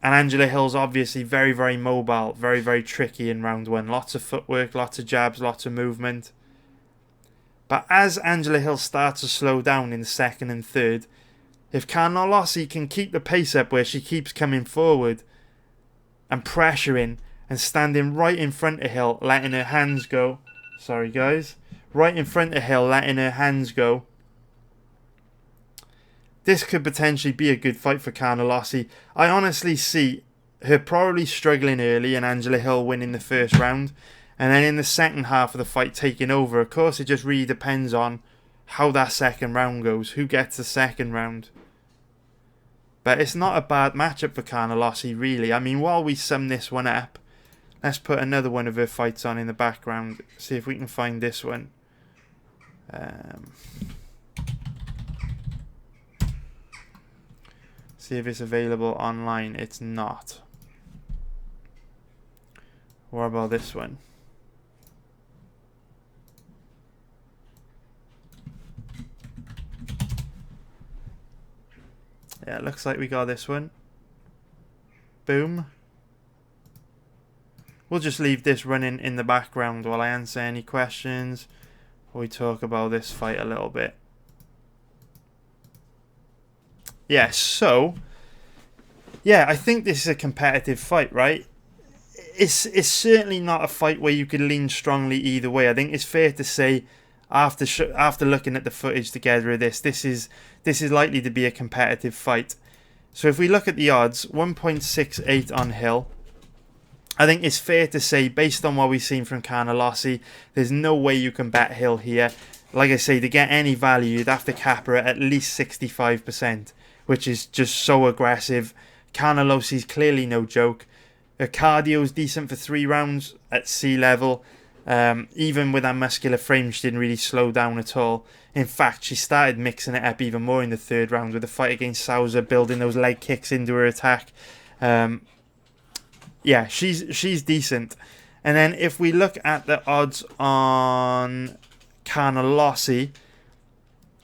And Angela Hill's obviously very, very mobile, very, very tricky in round one. Lots of footwork, lots of jabs, lots of movement. But as Angela Hill starts to slow down in the second and third, if Carnelossi can keep the pace up where she keeps coming forward and pressuring and standing right in front of Hill, letting her hands go. Sorry, guys. Right in front of Hill, letting her hands go. This could potentially be a good fight for Carnelossi. I honestly see her probably struggling early and Angela Hill winning the first round. And then in the second half of the fight taking over. Of course, it just really depends on how that second round goes. Who gets the second round? But it's not a bad matchup for Carnelossi, really. I mean, while we sum this one up, let's put another one of her fights on in the background. See if we can find this one. See if it's available online. It's not. What about this one? Yeah, it looks like we got this one. Boom. We'll just leave this running in the background while I answer any questions or we talk about this fight a little bit. Yeah, so... yeah, I think this is a competitive fight, right? It's certainly not a fight where you could lean strongly either way. I think it's fair to say, after looking at the footage together of this is likely to be a competitive fight. So if we look at the odds, 1.68 on Hill. I think it's fair to say, based on what we've seen from Carnelossi, there's no way you can bet Hill here. Like I say, to get any value, you'd have to cap her at least 65%, which is just so aggressive. Carnelossi's clearly no joke. Her cardio's decent for 3 rounds at sea level. Even with that muscular frame, she didn't really slow down at all. In fact, she started mixing it up even more in the third round with the fight against Sousa, building those leg kicks into her attack. Yeah, she's decent. And then if we look at the odds on Carnelossi,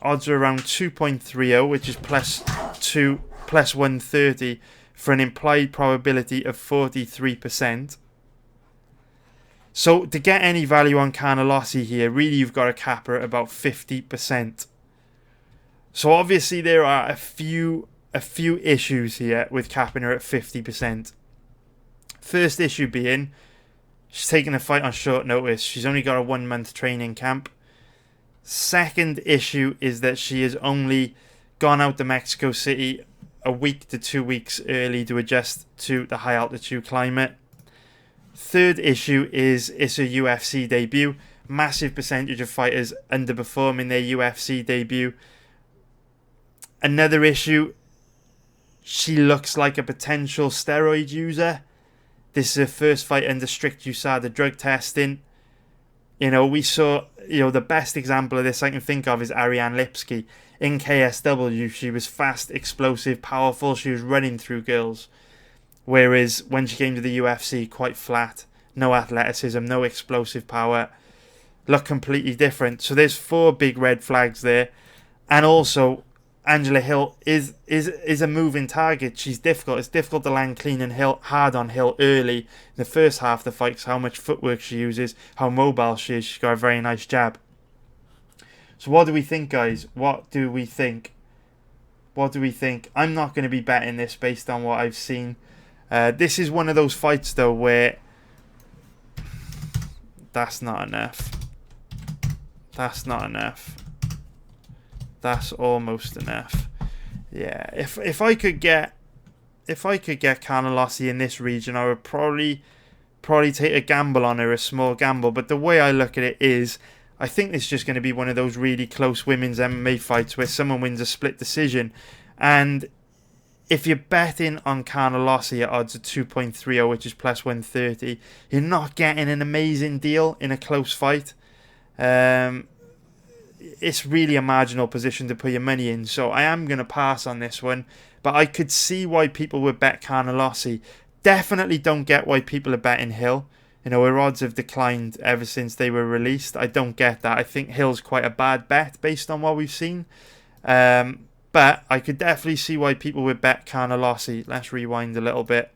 odds are around 2.30, which is plus 130 for an implied probability of 43%. So to get any value on Carnelossi here, really you've got to cap her at about 50%. So obviously there are a few issues here with capping her at 50%. First issue being, she's taking a fight on short notice. She's only got a 1-month training camp. Second issue is that she has only gone out to Mexico City a week to 2 weeks early to adjust to the high altitude climate. Third issue is it's a UFC debut. Massive percentage of fighters underperforming their UFC debut. Another issue, she looks like a potential steroid user. This is her first fight under strict USADA drug testing. You know, we saw, the best example of this I can think of is Ariane Lipski. In KSW, she was fast, explosive, powerful. She was running through girls. Whereas when she came to the UFC, quite flat. No athleticism, no explosive power. Look completely different. So there's 4 big red flags there. And also, Angela Hill is a moving target. She's difficult. It's difficult to land clean and hard on Hill early in the first half of the fight. How much footwork she uses, how mobile she is. She's got a very nice jab. So what do we think, guys? What do we think? I'm not going to be betting this based on what I've seen. This is one of those fights, though, where that's not enough. That's not enough. That's almost enough. Yeah, if I could get Carnelossi in this region, I would probably take a gamble on her, a small gamble. But the way I look at it is, I think this is just going to be one of those really close women's MMA fights where someone wins a split decision. And if you're betting on Carnelossi at odds of 2.30, which is plus 130, you're not getting an amazing deal in a close fight. It's really a marginal position to put your money in, so I am going to pass on this one. But I could see why people would bet Carnelossi. Definitely don't get why people are betting Hill. Her odds have declined ever since they were released. I don't get that. I think Hill's quite a bad bet based on what we've seen. But I could definitely see why people would bet Carnelossi. Let's rewind a little bit.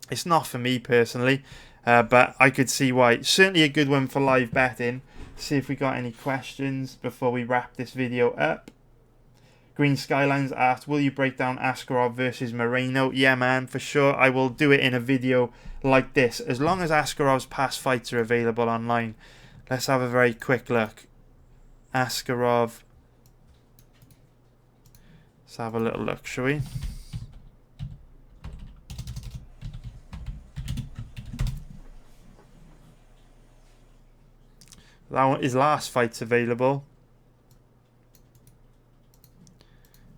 It's not for me personally, but I could see why. Certainly a good one for live betting. See if we got any questions before we wrap this video up. Green Skylines asked, will you break down Askarov versus Moreno? Yeah, man, for sure. I will do it in a video like this, as long as Askarov's past fights are available online. Let's have a very quick look. Askarov. Let's have a little look, shall we? His last fight's available.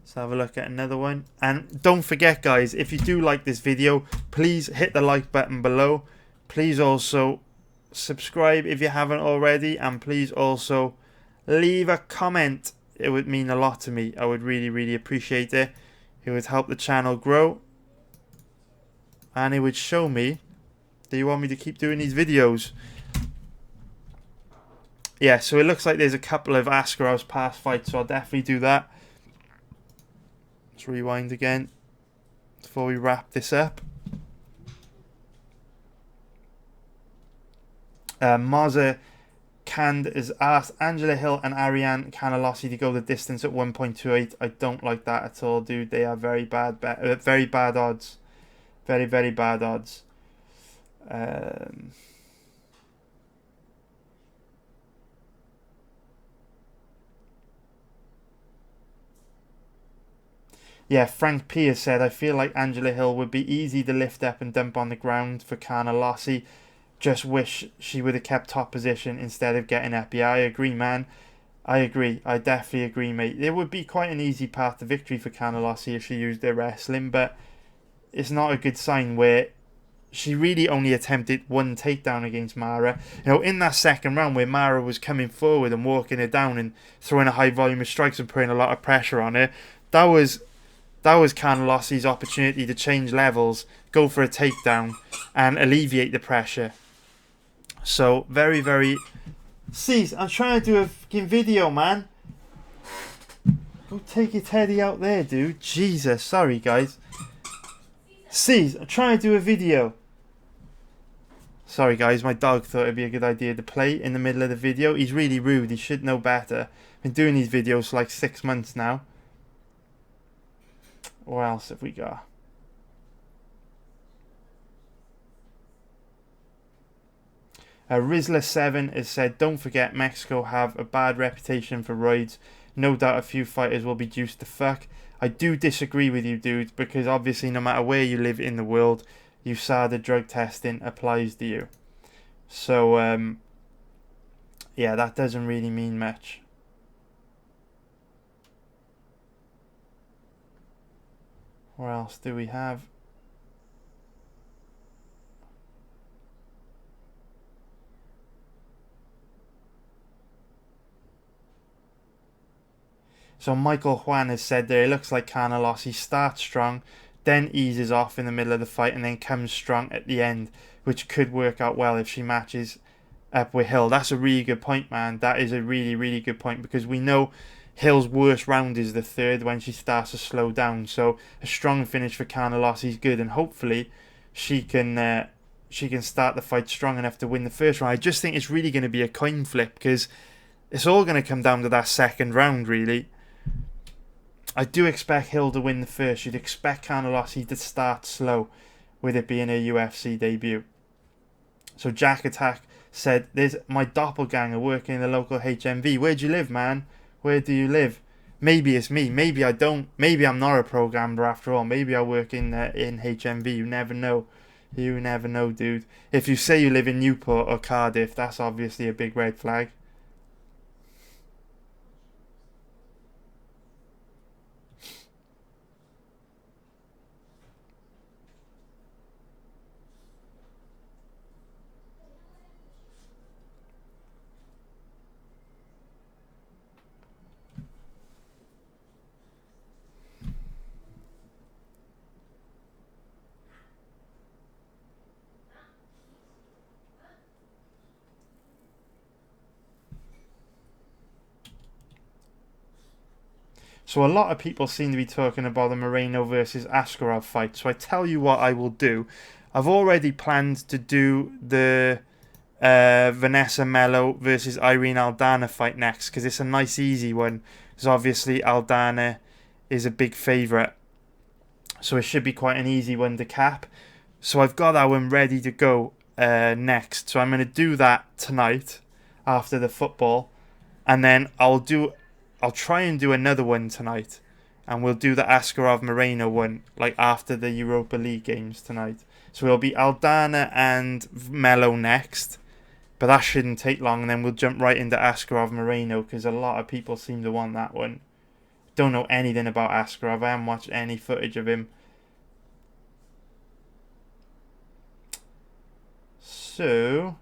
Let's have a look at another one. And don't forget, guys, if you do like this video, please hit the like button below. Please also subscribe if you haven't already. And please also leave a comment. It would mean a lot to me. I would really, really appreciate it. It would help the channel grow. And it would show me that you want me to keep doing these videos. Yeah, so it looks like there's a couple of Askarov's past fights, so I'll definitely do that. Let's rewind again before we wrap this up. Marza Kand has asked Angela Hill and Ariane Carnelossi to go the distance at 1.28. I don't like that at all, dude. They are very bad odds. Very, very bad odds. Yeah, Frank Pierce said, I feel like Angela Hill would be easy to lift up and dump on the ground for Carnelossi. Just wish she would have kept top position instead of getting up. Yeah, I agree, man. I agree. I definitely agree, mate. It would be quite an easy path to victory for Carnelossi if she used her wrestling, but it's not a good sign where she really only attempted one takedown against Mara. In that second round where Mara was coming forward and walking her down and throwing a high volume of strikes and putting a lot of pressure on her, that was Carnelossi's opportunity to change levels, go for a takedown, and alleviate the pressure. So, very, very... Cease, I'm trying to do a fucking video, man. Go take your teddy out there, dude. Jesus, sorry guys. See, I'm trying to do a video. Sorry guys, my dog thought it'd be a good idea to play in the middle of the video. He's really rude, he should know better. Been doing these videos for like 6 months now. What else have we got? Rizla7 has said, don't forget Mexico have a bad reputation for roids. No doubt a few fighters will be juiced to fuck. I do disagree with you, dude, because obviously no matter where you live in the world, USADA drug testing applies to you. So, yeah, that doesn't really mean much. What else do we have? So Michael Juan has said there, it looks like Carnelossi starts strong, then eases off in the middle of the fight and then comes strong at the end, which could work out well if she matches up with Hill. That's a really good point, man. That is a really, really good point, because we know Hill's worst round is the third when she starts to slow down. So a strong finish for Carnelossi is good, and hopefully she can start the fight strong enough to win the first round. I just think it's really going to be a coin flip, because it's all going to come down to that second round, really. I do expect Hill to win the first. You'd expect Carnelossi to start slow, with it being a UFC debut. So Jack Attack said, there's my doppelganger working in the local HMV. Where do you live, man? Where do you live? Maybe it's me. Maybe I don't. Maybe I'm not a programmer after all. Maybe I work in HMV. You never know. You never know, dude. If you say you live in Newport or Cardiff, that's obviously a big red flag. So a lot of people seem to be talking about the Moreno versus Askarov fight. So I tell you what I will do. I've already planned to do the Vanessa Mello versus Irene Aldana fight next, because it's a nice easy one. Because obviously Aldana is a big favourite. So it should be quite an easy one to cap. So I've got that one ready to go next. So I'm going to do that tonight after the football. And then I'll try and do another one tonight, and we'll do the Askarov Moreno one like after the Europa League games tonight. So it'll be Aldana and Mello next, but that shouldn't take long, and then we'll jump right into Askarov Moreno, because a lot of people seem to want that one. Don't know anything about Askarov. I haven't watched any footage of him. So,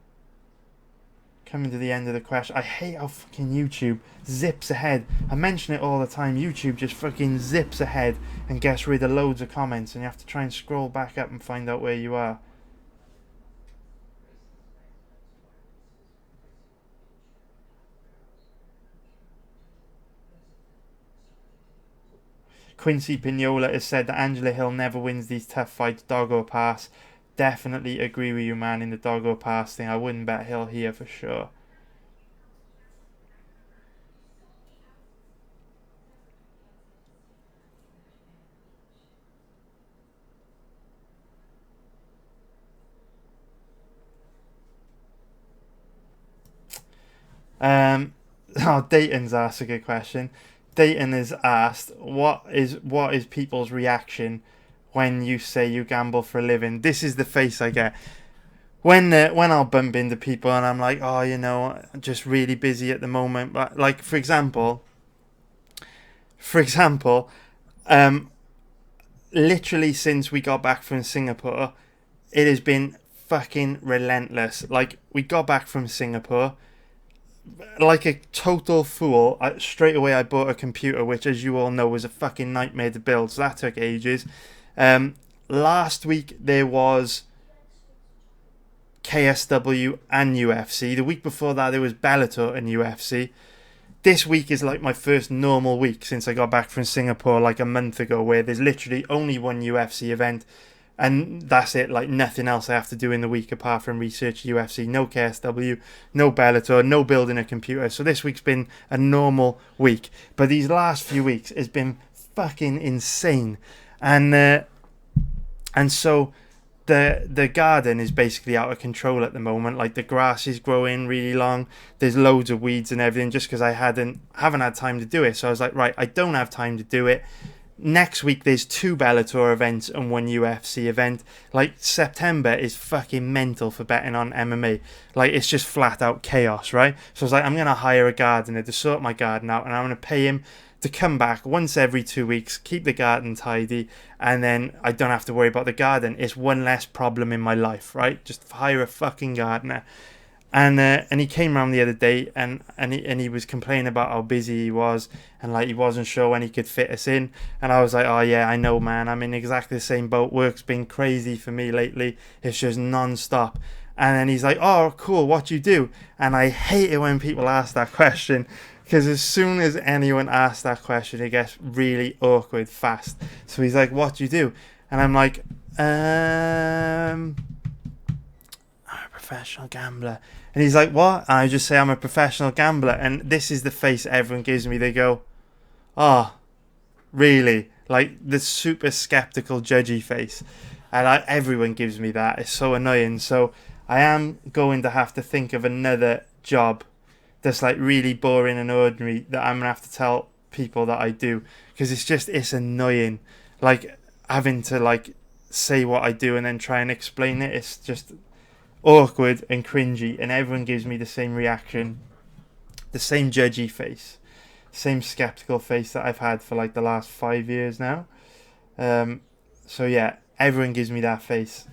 coming to the end of the question. I hate how fucking YouTube zips ahead. I mention it all the time. YouTube just fucking zips ahead and gets rid of loads of comments, and you have to try and scroll back up and find out where you are. Quincy Pignola has said that Angela Hill never wins these tough fights. Doggo pass. Definitely agree with you, man, in the doggo pass thing. I wouldn't bet Hill here for sure. Dayton's asked a good question. Dayton has asked, what is people's reaction when you say you gamble for a living? This is the face I get when I'll bump into people and I'm like, oh, I'm just really busy at the moment. But like, for example, literally since we got back from Singapore, it has been fucking relentless. Like, we got back from Singapore like a total fool. Straight away I bought a computer, which, as you all know, was a fucking nightmare to build, so that took ages. Last week there was KSW and UFC. The week before that there was Bellator and UFC. this week is like my first normal week since I got back from Singapore like a month ago, where there's literally only one UFC event, and that's it. Like nothing else I have to do in the week apart from research UFC. No KSW, no Bellator, no building a computer. So this week's been a normal week, but these last few weeks has been fucking insane. And so the garden is basically out of control at the moment. Like the grass is growing really long. There's loads of weeds and everything, just because I haven't had time to do it. So I was like, right, I don't have time to do it. Next week there's 2 Bellator events and 1 UFC event. Like September is fucking mental for betting on MMA. Like it's just flat out chaos, right? So I was like, I'm gonna hire a gardener to sort my garden out, and I'm gonna pay him to come back once every 2 weeks, keep the garden tidy, and then I don't have to worry about the garden. It's one less problem in my life, right? Just hire a fucking gardener. And he came around the other day, and he was complaining about how busy he was, and like he wasn't sure when he could fit us in. And I was like, oh yeah, I know, man, I'm in exactly the same boat. Work's been crazy for me lately. It's just non-stop. And then he's like, oh cool, what you do? And I hate it when people ask that question, because as soon as anyone asks that question, it gets really awkward fast. So he's like, what do you do? And I'm like, I'm a professional gambler. And he's like, what? And I just say, I'm a professional gambler. And this is the face everyone gives me. They go, oh, really? Like the super skeptical, judgy face. And everyone gives me that. It's so annoying. So I am going to have to think of another job that's like really boring and ordinary that I'm gonna have to tell people that I do, because it's annoying, like having to like say what I do and then try and explain it. It's just awkward and cringy, and everyone gives me the same reaction, the same judgy face, same skeptical face that I've had for like the last 5 years now. So yeah, everyone gives me that face.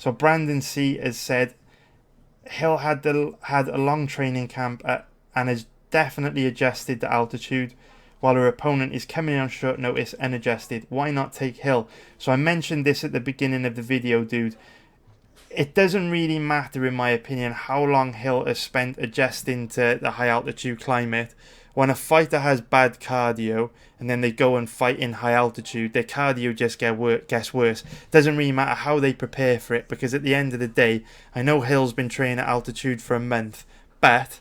So Brandon C has said Hill had a long training camp and has definitely adjusted to altitude, while her opponent is coming in on short notice unadjusted. Why not take Hill? So I mentioned this at the beginning of the video, dude. It doesn't really matter, in my opinion, how long Hill has spent adjusting to the high altitude climate. When a fighter has bad cardio and then they go and fight in high altitude, their cardio just gets worse. Doesn't really matter how they prepare for it, because at the end of the day, I know Hill's been training at altitude for a month, but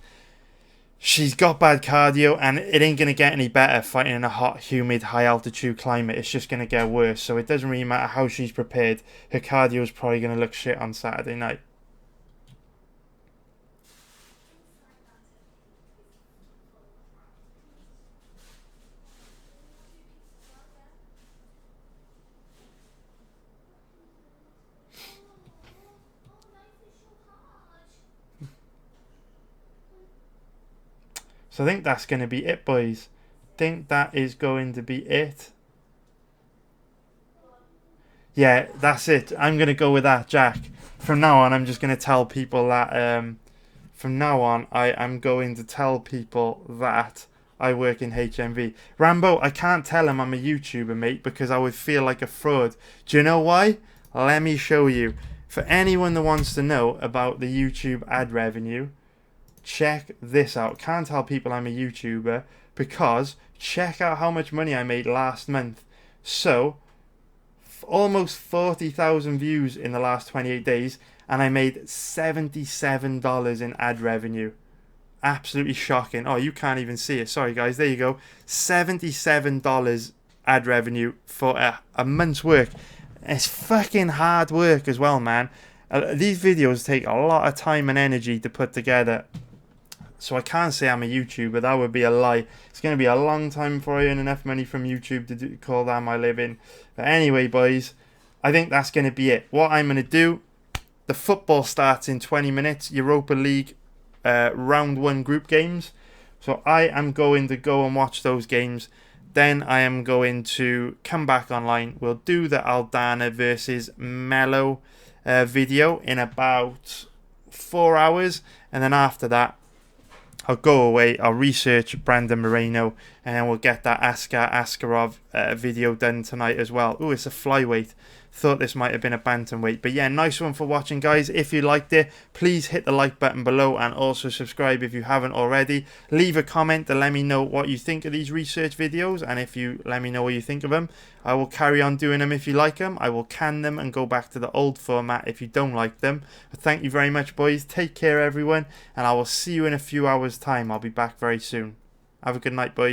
she's got bad cardio, and it ain't going to get any better fighting in a hot, humid, high altitude climate. It's just going to get worse. So it doesn't really matter how she's prepared. Her cardio is probably going to look shit on Saturday night. So I think that's going to be it, boys. Think that is going to be it. Yeah, that's it. I'm going to go with that, Jack. From now on, I'm just going to tell people that... from now on, I'm going to tell people that I work in HMV. Rambo, I can't tell him I'm a YouTuber, mate, because I would feel like a fraud. Do you know why? Let me show you. For anyone that wants to know about the YouTube ad revenue, check this out. Can't tell people I'm a YouTuber, because check out how much money I made last month. So, almost 40,000 views in the last 28 days, and I made $77 in ad revenue. Absolutely shocking. Oh, you can't even see it. Sorry, guys. There you go. $77 ad revenue for a month's work. It's fucking hard work as well, man. These videos take a lot of time and energy to put together. So I can't say I'm a YouTuber. That would be a lie. It's going to be a long time before I earn enough money from YouTube to call that my living. But anyway, boys, I think that's going to be it. What I'm going to do, the football starts in 20 minutes. Europa League round 1 group games. So I am going to go and watch those games. Then I am going to come back online. We'll do the Aldana versus Mello video in about 4 hours. And then after that, I'll go away, I'll research Brandon Moreno, and then we'll get that Askarov video done tonight as well. Oh, it's a flyweight. thought this might have been a bantamweight. But yeah, nice one for watching, guys. If you liked it, please hit the like button below and also subscribe if you haven't already. Leave a comment to let me know what you think of these research videos, and if you let me know what you think of them, I will carry on doing them if you like them. I will can them and go back to the old format if you don't like them. But thank you very much, boys. Take care, everyone, and I will see you in a few hours' time. I'll be back very soon. Have a good night, boys.